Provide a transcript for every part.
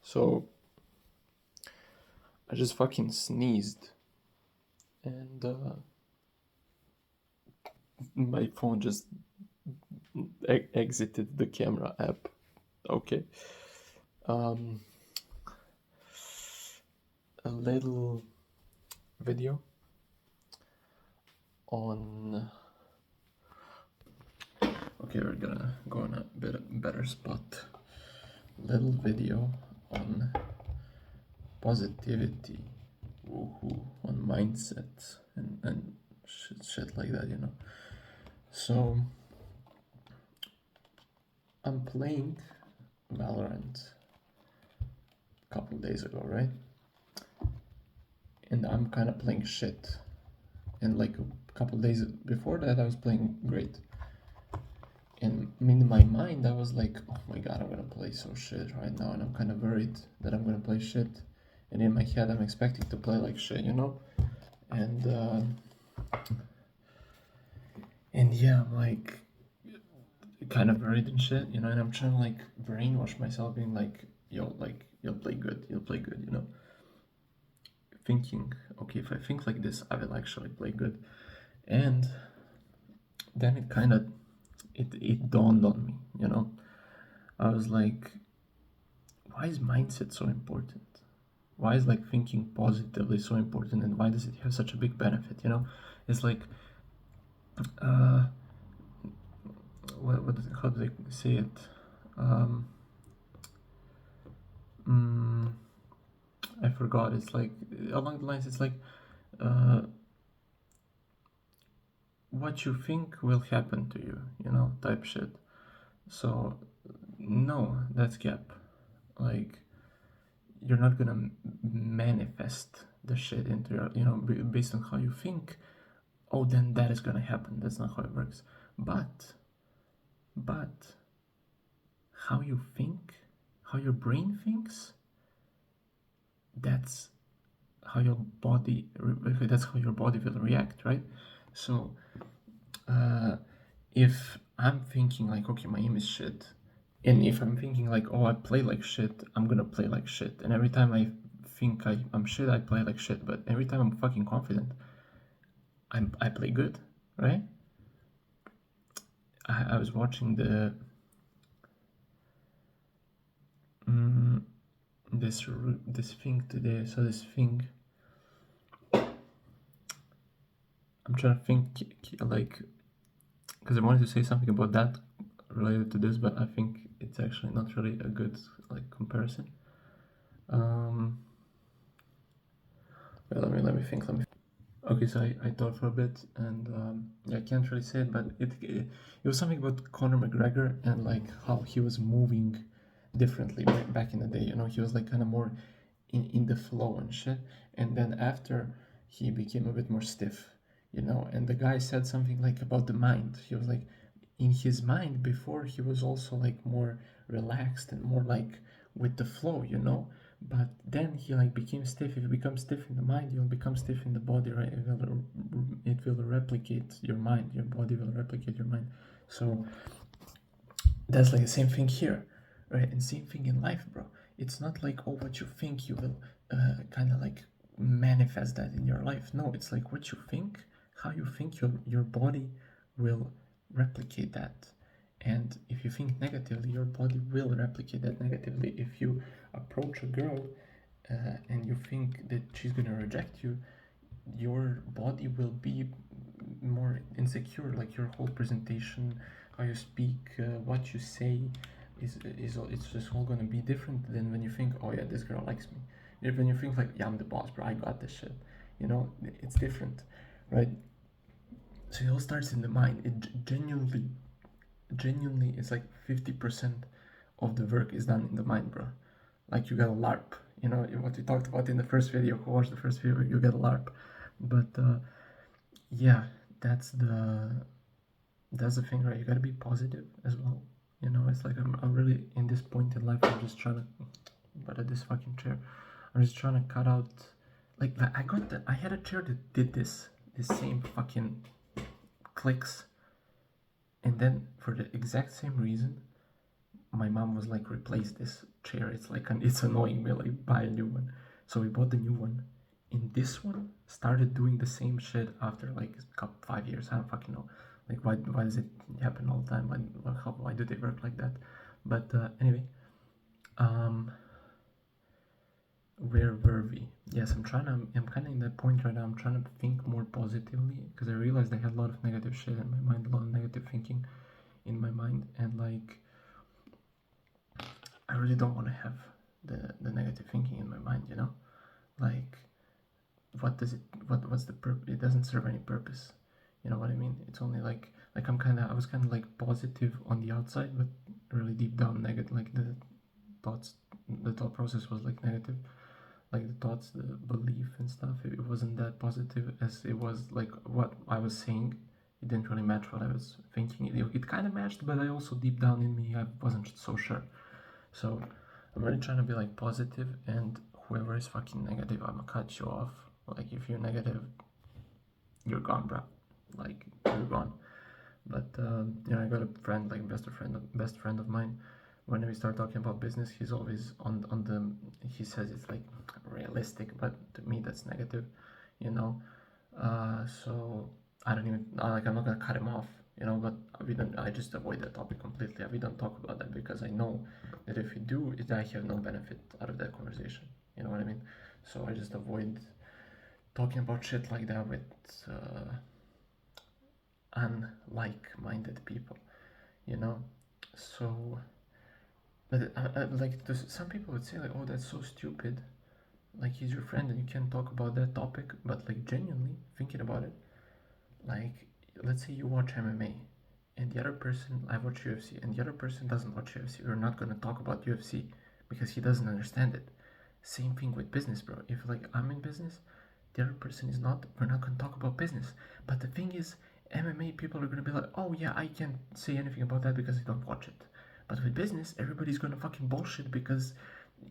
So I just fucking sneezed and my phone just exited the camera app. Okay. Um, a little video on. Okay, we're gonna go on a better spot. Little video on positivity, woohoo, on mindset and shit like that, So I'm playing Valorant a couple days ago, right? And I'm kind of playing shit. And like a couple days before that, I was playing great. And in my mind, I was like, oh my god, I'm gonna play so shit right now, and I'm kind of worried that I'm gonna play shit. And in my head, I'm expecting to play like shit, And yeah, I'm like kind of worried and shit, and I'm trying to like brainwash myself, being like, yo, like you'll play good, thinking, okay, if I think like this, I will actually play good. And then it kind of it dawned on me, I was like, why is mindset so important? Why is like thinking positively so important, and why does it have such a big benefit? It's like what how do they say it? I forgot. It's like along the lines. It's like what you think will happen to you, type shit. So no, that's cap. Like you're not gonna manifest the shit into your, based on how you think. Oh, then that is gonna happen. That's not how it works. But how you think, how your brain thinks, that's how your body will react, right? So if I'm thinking like, okay, my aim is shit, and if I'm thinking like, oh, I play like shit, I'm gonna play like shit, and every time I think I'm shit, I play like shit, but every time I'm fucking confident, I play good, right? I was watching this thing today. I saw this thing. I'm trying to think like, because I wanted to say something about that related to this, but I think it's actually not really a good like comparison. Well, let me think. Okay, so I thought for a bit, and I can't really say it, but it was something about Conor McGregor and like how he was moving differently back in the day. He was like kind of more in the flow and shit, and then after he became a bit more stiff, And the guy said something like about the mind. He was like, in his mind before he was also like more relaxed and more like with the flow, but then he like became stiff. If you become stiff in the mind, you'll become stiff in the body, right? It will replicate your mind. Your body will replicate your mind. So that's like the same thing here, right? And same thing in life, bro. It's not like, oh, what you think, you will kind of like manifest that in your life. No, it's like what you think, how you think, your body will replicate that. And if you think negatively, your body will replicate that negatively. If you approach a girl and you think that she's gonna reject you, your body will be more insecure. Like your whole presentation, how you speak, what you say, it's just all gonna be different than when you think, oh yeah, this girl likes me. When you think like, yeah, I'm the boss, bro, I got this shit. It's different, right? So it all starts in the mind. It genuinely, it's like 50% of the work is done in the mind, bro. Like you got a LARP, what we talked about in the first video. Who watched the first video, you get a LARP. But yeah, that's the thing, right? You gotta be positive as well. It's like I'm really in this point in life. I'm just trying to, but at this fucking chair, I'm just trying to cut out. Like I had a chair that did this same fucking clicks, and then for the exact same reason, my mom was like, replace this chair, it's like it's annoying me, like buy a new one. So we bought the new one, and this one started doing the same shit after like a couple 5 years. I don't fucking know, like why does it happen all the time? Why do they work like that? But anyway, um where were we? Yes, I'm kind of in that point right now. I'm trying to think more positively because I realized I had a lot of negative shit in my mind, a lot of negative thinking in my mind, and like I really don't want to have the negative thinking in my mind, you know? Like what does it what's the purpose? It doesn't serve any purpose. You know what I mean? It's only like I was kind of like positive on the outside, but really deep down negative. Like thoughts, the thought process was like negative, like the thoughts, the belief and stuff. It wasn't that positive as it was like what I was saying. It didn't really match what I was thinking. It kind of matched, but I also deep down in me I wasn't so sure. So I'm really trying to be like positive, and whoever is fucking negative, I'ma cut you off. Like if you're negative, you're gone, bro. Like you're gone. But I got a friend, like best friend of mine. When we start talking about business, he's always on the. He says it's like realistic, but to me that's negative, you know. So I don't even like I'm not gonna cut him off, you know. But we don't. I just avoid that topic completely. We don't talk about that because I know that if we do, I have no benefit out of that conversation. You know what I mean? So I just avoid talking about shit like that with unlike-minded people, you know. So, but like some people would say like, oh, that's so stupid. Like he's your friend and you can't talk about that topic. But like genuinely thinking about it, like let's say you watch MMA and the other person, I watch UFC, and the other person doesn't watch UFC. We're not gonna talk about UFC because he doesn't understand it. Same thing with business, bro. If like I'm in business, the other person is not, we're not gonna talk about business. But the thing is, MMA people are gonna be like, oh yeah, I can't say anything about that because I don't watch it. But with business, everybody's gonna fucking bullshit because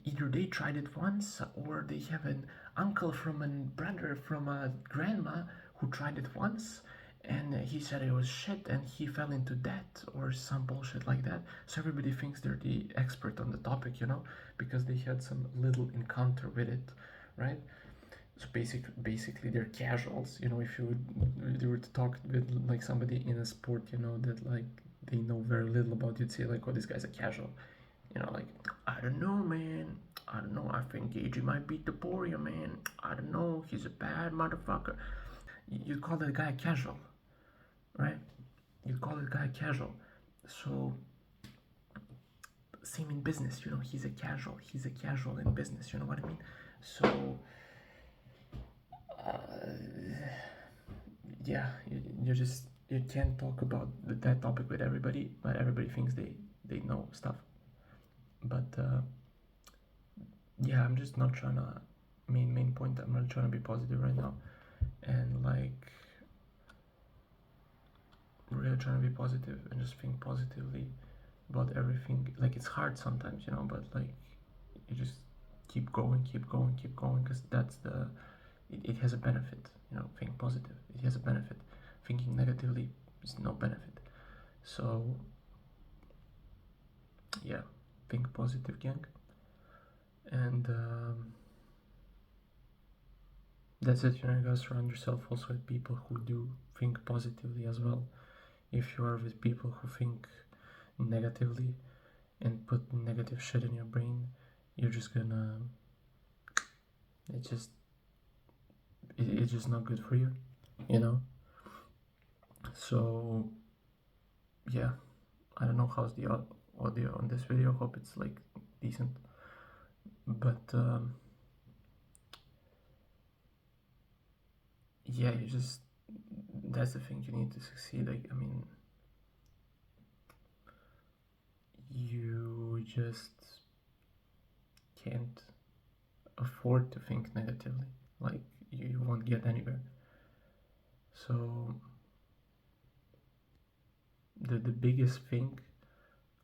either they tried it once or they have an uncle from a brother from a grandma who tried it once and he said it was shit and he fell into debt or some bullshit like that. So everybody thinks they're the expert on the topic, you know, because they had some little encounter with it, right? So basically they're casuals, you know. If you were to talk with like somebody in a sport, you know, that like they know very little about, you'd say like, oh, this guy's a casual, you know. Like, I don't know, man, I don't know, I think Gagey might beat the Poria, man, I don't know, he's a bad motherfucker. You call that guy a casual, right? You call that guy casual. So same in business, you know, he's a casual in business, you know what I mean? So yeah, you can't talk about that topic with everybody, but everybody thinks they know stuff. But yeah, I'm just not trying to main point. I'm not trying to be positive right now, and like really trying to be positive and just think positively about everything. Like it's hard sometimes, you know, but like you just keep going, because it has a benefit, you know. Think positive, it has a benefit. Thinking negatively is no benefit. So yeah, think positive, gang. And that's it, you know. You guys surround yourself also with people who do think positively as well. If you are with people who think negatively and put negative shit in your brain, you're just gonna it's just it's just not good for you, you know. So yeah, I don't know how's the audio on this video. Hope it's like decent, but yeah, you just, that's the thing, you need to succeed. Like, I mean, you just can't afford to think negatively. Like, you won't get anywhere. So the biggest thing,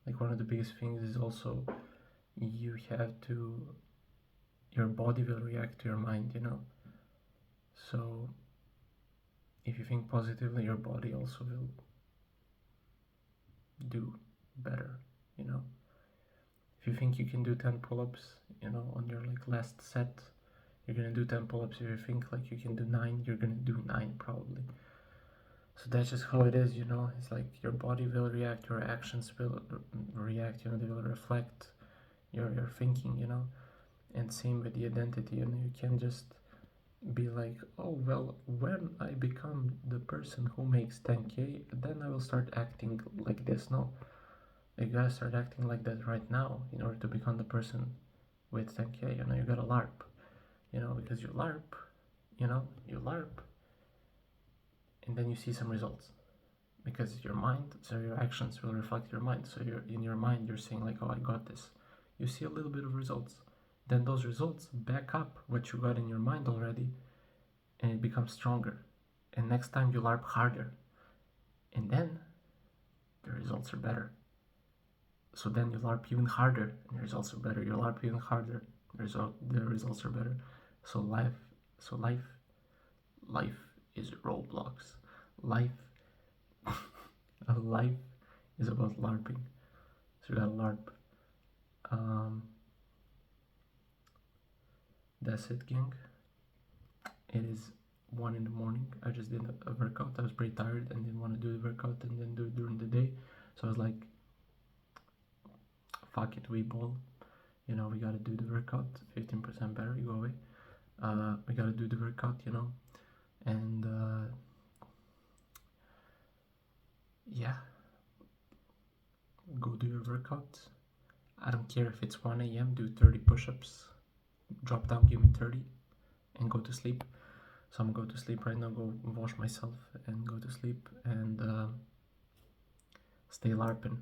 like one of the biggest things, is also you have to, your body will react to your mind, you know. So if you think positively, your body also will do better, you know. If you think you can do 10 pull-ups, on your like last set, you're gonna do 10 pull-ups. If you think like you can do 9, you're gonna do 9 probably. So that's just how it is, It's like your body will react, your actions will react, they will reflect your thinking, And same with the identity, you can't just be like, oh well, when I become the person who makes 10k, then I will start acting like this. No, you gotta start acting like that right now in order to become the person with 10k. You gotta LARP, because you LARP, you LARP, and then you see some results, because your mind, so your actions will reflect your mind. So you're in your mind, you're saying like, oh, I got this. You see a little bit of results, then those results back up what you got in your mind already, and it becomes stronger. And next time you LARP harder, and then the results are better. So then you LARP even harder, and the results are better. You LARP even harder, the results are better. So life is Roblox. Life life is about LARPing. So you gotta LARP. That's it, gang. It is 1 in the morning. I just did a workout. I was pretty tired and didn't want to do the workout and then do it during the day. So I was like, fuck it, we ball. We gotta do the workout. 15% better, you go away. We gotta do the workout, and yeah, go do your workout. I don't care if it's 1 a.m. do 30 push-ups, drop down, give me 30, and go to sleep. So I'm gonna go to sleep right now, go wash myself and go to sleep, and stay LARPing.